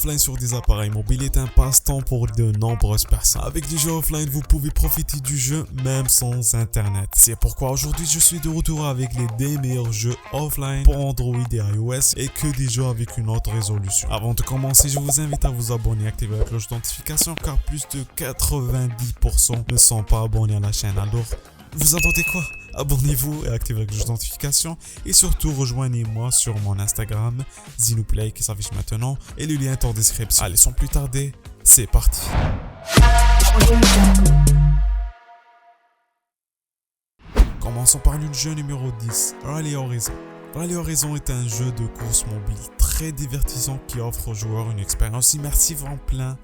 offline sur des appareils mobiles est un passe-temps pour de nombreuses personnes. Avec les jeux offline, vous pouvez profiter du jeu même sans internet. C'est pourquoi aujourd'hui je suis de retour avec les 10 meilleurs jeux offline pour Android et iOS et que des jeux avec une haute résolution. Avant de commencer, je vous invite à vous abonner et activer la cloche de notification car plus de 90% ne sont pas abonnés à la chaîne. Alors, vous attendez quoi? Abonnez-vous et activez la cloche de notification et surtout rejoignez-moi sur mon Instagram ZinouPlay qui s'affiche maintenant et le lien est en description. Allez, sans plus tarder, c'est parti. Commençons par le jeu numéro 10, Rally Horizon. Rally Horizon est un jeu de course mobile très divertissant qui offre aux joueurs une expérience immersive en plein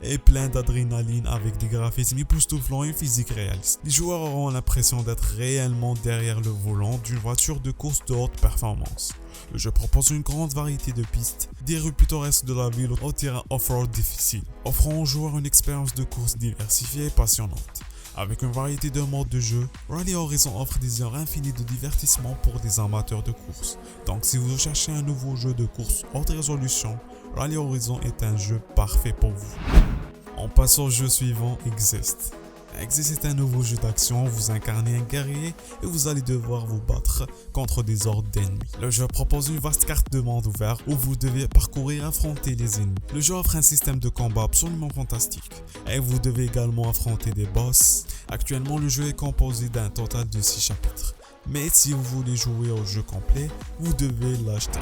d'adrénaline avec des graphismes époustouflants et une physique réaliste. Les joueurs auront l'impression d'être réellement derrière le volant d'une voiture de course de haute performance. Le jeu propose une grande variété de pistes, des rues pittoresques de la ville au terrain off-road difficile, offrant aux joueurs une expérience de course diversifiée et passionnante. Avec une variété de modes de jeu, Rally Horizon offre des heures infinies de divertissement pour des amateurs de course. Donc si vous cherchez un nouveau jeu de course haute résolution, Rally Horizon est un jeu parfait pour vous. On passe au jeu suivant, Exist. Exist est un nouveau jeu d'action, vous incarnez un guerrier et vous allez devoir vous battre contre des hordes d'ennemis. Le jeu propose une vaste carte de monde ouverte où vous devez parcourir et affronter les ennemis. Le jeu offre un système de combat absolument fantastique et vous devez également affronter des boss. Actuellement, le jeu est composé d'un total de 6 chapitres, mais si vous voulez jouer au jeu complet, vous devez l'acheter.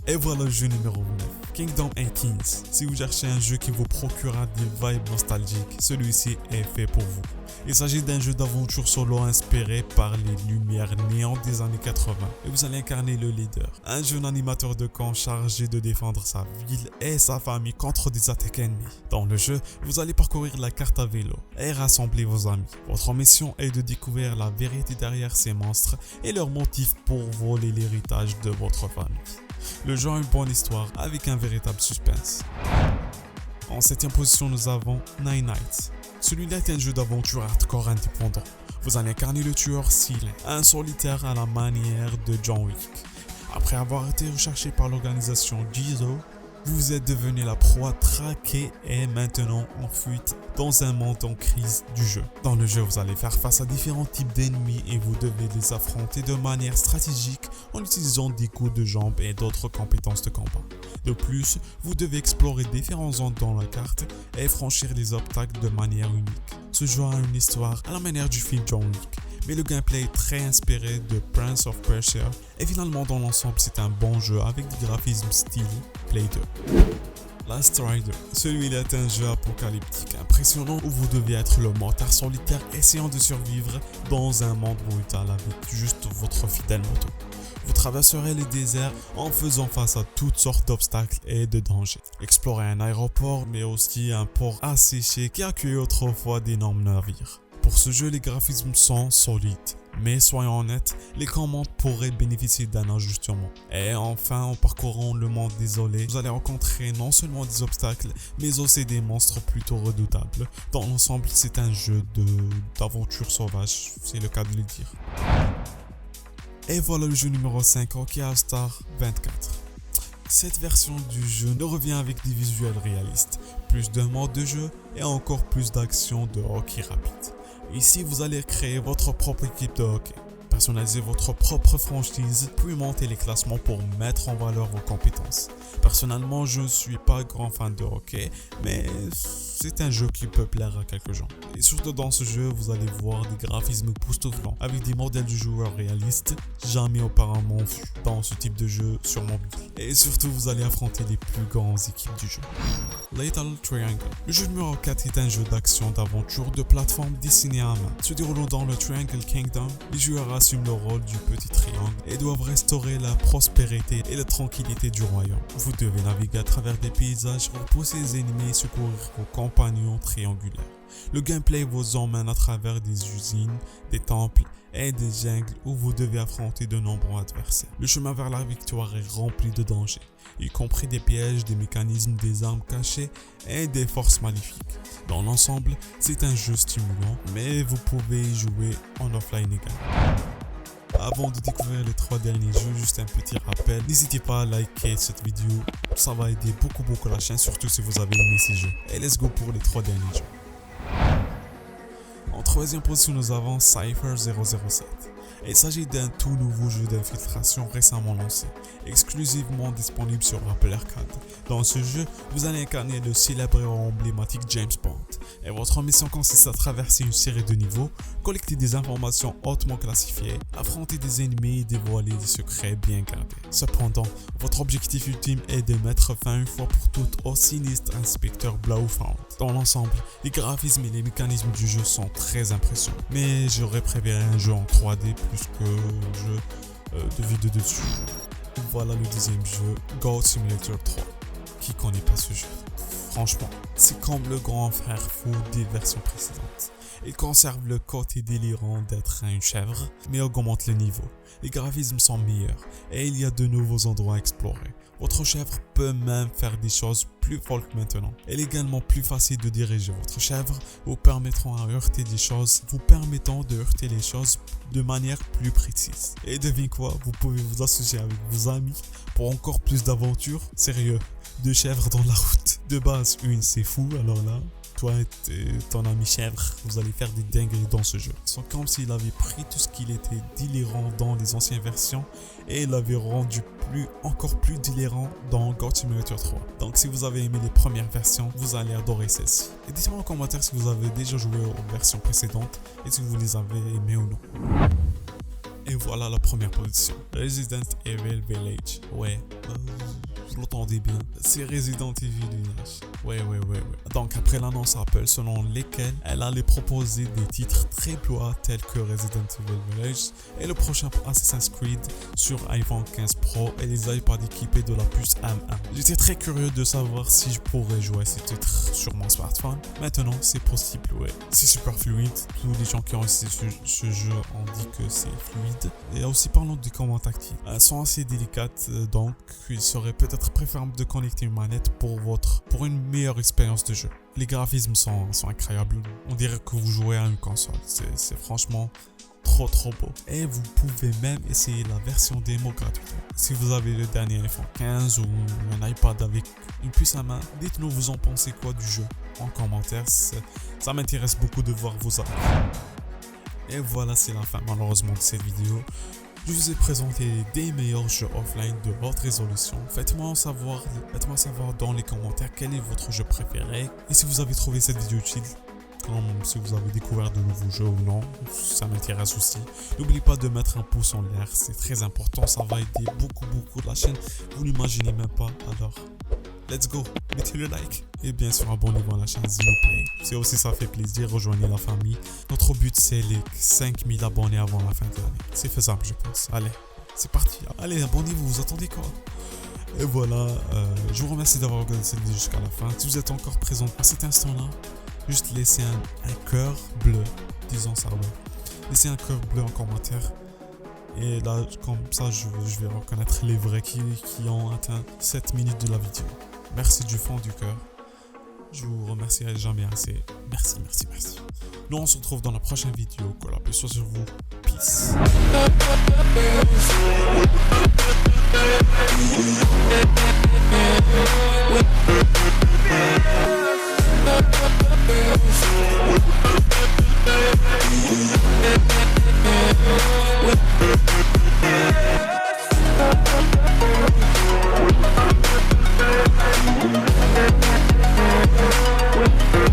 Et voilà le jeu numéro 9, Kingdom 18. Si vous cherchez un jeu qui vous procurera des vibes nostalgiques, celui-ci est fait pour vous. Il s'agit d'un jeu d'aventure solo inspiré par les lumières néantes des années 80 et vous allez incarner le leader, un jeune animateur de camp chargé de défendre sa ville et sa famille contre des attaques ennemies. Dans le jeu, vous allez parcourir la carte à vélo et rassembler vos amis. Votre mission est de découvrir la vérité derrière ces monstres et leurs motifs pour voler l'héritage de votre famille. Le jeu a une bonne histoire avec un véritable suspense. En 7ème position, nous avons Nine Nights. Celui-là est un jeu d'aventure hardcore indépendant. Vous allez incarner le tueur Seal, un solitaire à la manière de John Wick. Après avoir été recherché par l'organisation Jizo, vous êtes devenu la proie traquée et maintenant en fuite dans un monde en crise du jeu. Dans le jeu, vous allez faire face à différents types d'ennemis et vous devez les affronter de manière stratégique en utilisant des coups de jambes et d'autres compétences de combat. De plus, vous devez explorer différentes zones dans la carte et franchir les obstacles de manière unique. Ce jeu a une histoire à la manière du film John Wick, mais le gameplay est très inspiré de Prince of Persia et finalement dans l'ensemble c'est un bon jeu avec des graphismes style Play 2. Last Rider, celui-là est un jeu apocalyptique impressionnant où vous devez être le motard solitaire essayant de survivre dans un monde brutal avec juste votre fidèle moto. Vous traverserez les déserts en faisant face à toutes sortes d'obstacles et de dangers. Explorez un aéroport mais aussi un port asséché qui accueillait autrefois d'énormes navires. Pour ce jeu, les graphismes sont solides, mais soyons honnêtes, les commandes pourraient bénéficier d'un ajustement. Et enfin, en parcourant le monde désolé, vous allez rencontrer non seulement des obstacles, mais aussi des monstres plutôt redoutables. Dans l'ensemble, c'est un jeu d'aventure sauvage, c'est le cas de le dire. Et voilà le jeu numéro 5, Hockey All Star 24. Cette version du jeu nous revient avec des visuels réalistes, plus de modes de jeu et encore plus d'actions de hockey rapide. Ici, vous allez créer votre propre équipe de hockey, personnaliser votre propre franchise, puis monter les classements pour mettre en valeur vos compétences. Personnellement, je ne suis pas grand fan de hockey, mais c'est un jeu qui peut plaire à quelques gens. Et surtout dans ce jeu, vous allez voir des graphismes époustouflants avec des modèles du joueur réalistes, jamais auparavant vus dans ce type de jeu sur mobile. Et surtout, vous allez affronter les plus grandes équipes du jeu. Lethal Triangle. Le jeu numéro 4 est un jeu d'action d'aventure de plateforme dessiné à main. Se déroulant dans le Triangle Kingdom, les joueurs assument le rôle du petit triangle et doivent restaurer la prospérité et la tranquillité du royaume. Vous devez naviguer à travers des paysages, repousser les ennemis et secourir vos compagnons triangulaires. Le gameplay vous emmène à travers des usines, des temples et des jungles où vous devez affronter de nombreux adversaires. Le chemin vers la victoire est rempli de dangers, y compris des pièges, des mécanismes, des armes cachées et des forces maléfiques. Dans l'ensemble, c'est un jeu stimulant, mais vous pouvez y jouer en offline également. Avant de découvrir les 3 derniers jeux, juste un petit rappel, n'hésitez pas à liker cette vidéo, ça va aider beaucoup la chaîne, surtout si vous avez aimé ces jeux. Et let's go pour les 3 derniers jeux. En 3e position, nous avons Cypher 007. Il s'agit d'un tout nouveau jeu d'infiltration récemment lancé, exclusivement disponible sur Apple Arcade. Dans ce jeu, vous allez incarner le célèbre et emblématique James Bond, et votre mission consiste à traverser une série de niveaux, collecter des informations hautement classifiées, affronter des ennemis et dévoiler des secrets bien gardés. Cependant, votre objectif ultime est de mettre fin une fois pour toutes au sinistre inspecteur Blofeld. Dans l'ensemble, les graphismes et les mécanismes du jeu sont très impressionnants, mais j'aurais préféré un jeu en 3D plus que un jeu de vue de dessus. Voilà le 2e jeu, Goat Simulator 3. Qui connaît pas ce jeu? Franchement, c'est comme le grand frère fou des versions précédentes. Il conserve le côté délirant d'être une chèvre, mais augmente le niveau. Les graphismes sont meilleurs et il y a de nouveaux endroits à explorer. Votre chèvre peut même faire des choses plus folles maintenant. Elle est également plus facile de diriger. Votre chèvre vous permettant de heurter les choses de manière plus précise. Et devine quoi, vous pouvez vous associer avec vos amis pour encore plus d'aventures. Sérieux, 2 chèvres dans la route. De base, une c'est fou, alors là, toi et ton ami chèvre, vous allez faire des dingueries dans ce jeu. C'est comme s'il avait pris tout ce qu'il était délirant dans les anciennes versions et l'avait rendu encore plus délirant dans Goat Simulator 3. Donc si vous avez aimé les premières versions, vous allez adorer celle-ci. Et dites-moi en commentaire si vous avez déjà joué aux versions précédentes et si vous les avez aimées ou non. Et voilà la première position, Resident Evil Village. Ouais, vous l'entendez bien, c'est Resident Evil Village. Ouais. Donc après l'annonce Apple selon lesquelles elle allait proposer des titres AAA tels que Resident Evil Village et le prochain Assassin's Creed sur iPhone 15 Pro et les iPads équipés de la puce M1. J'étais très curieux de savoir si je pourrais jouer ces titres sur mon smartphone. Maintenant c'est possible, ouais. C'est super fluide, tous les gens qui ont essayé ce jeu ont dit que c'est fluide. Et aussi parlons du commande tactile. Elles sont assez délicates, donc il serait peut-être préférable de connecter une manette pour une meilleure expérience de jeu. Les graphismes sont incroyables. On dirait que vous jouez à une console. C'est franchement trop beau. Et vous pouvez même essayer la version démo gratuitement. Si vous avez le dernier iPhone 15 ou un iPad avec une puce à main, dites-nous vous en pensez quoi du jeu en commentaire. Ça m'intéresse beaucoup de voir vos avis. Et voilà, c'est la fin malheureusement de cette vidéo. Je vous ai présenté des meilleurs jeux offline de haute résolution. Faites-moi savoir dans les commentaires quel est votre jeu préféré. Et si vous avez trouvé cette vidéo utile, comme si vous avez découvert de nouveaux jeux ou non, ça m'intéresse aussi. N'oubliez pas de mettre un pouce en l'air, c'est très important, ça va aider beaucoup la chaîne. Vous n'imaginez même pas, alors let's go, mettez le like. Et bien sûr, abonnez-vous à la chaîne Xenoplay. C'est aussi, ça fait plaisir, rejoignez la famille. Notre but, c'est les 5000 abonnés avant la fin de l'année. C'est faisable, je pense. Allez, c'est parti. Allez, abonnez-vous, vous attendez quoi? Et voilà, je vous remercie d'avoir regardé cette vidéo jusqu'à la fin. Si vous êtes encore présent à cet instant-là, juste laissez un cœur bleu, disons ça, ouais. Laissez un cœur bleu en commentaire. Et là, comme ça, je vais reconnaître les vrais qui ont atteint 7 minutes de la vidéo. Merci du fond du cœur. Je vous remercierai jamais assez. Merci. Nous, on se retrouve dans la prochaine vidéo. Que la paix soit sur vous. Peace.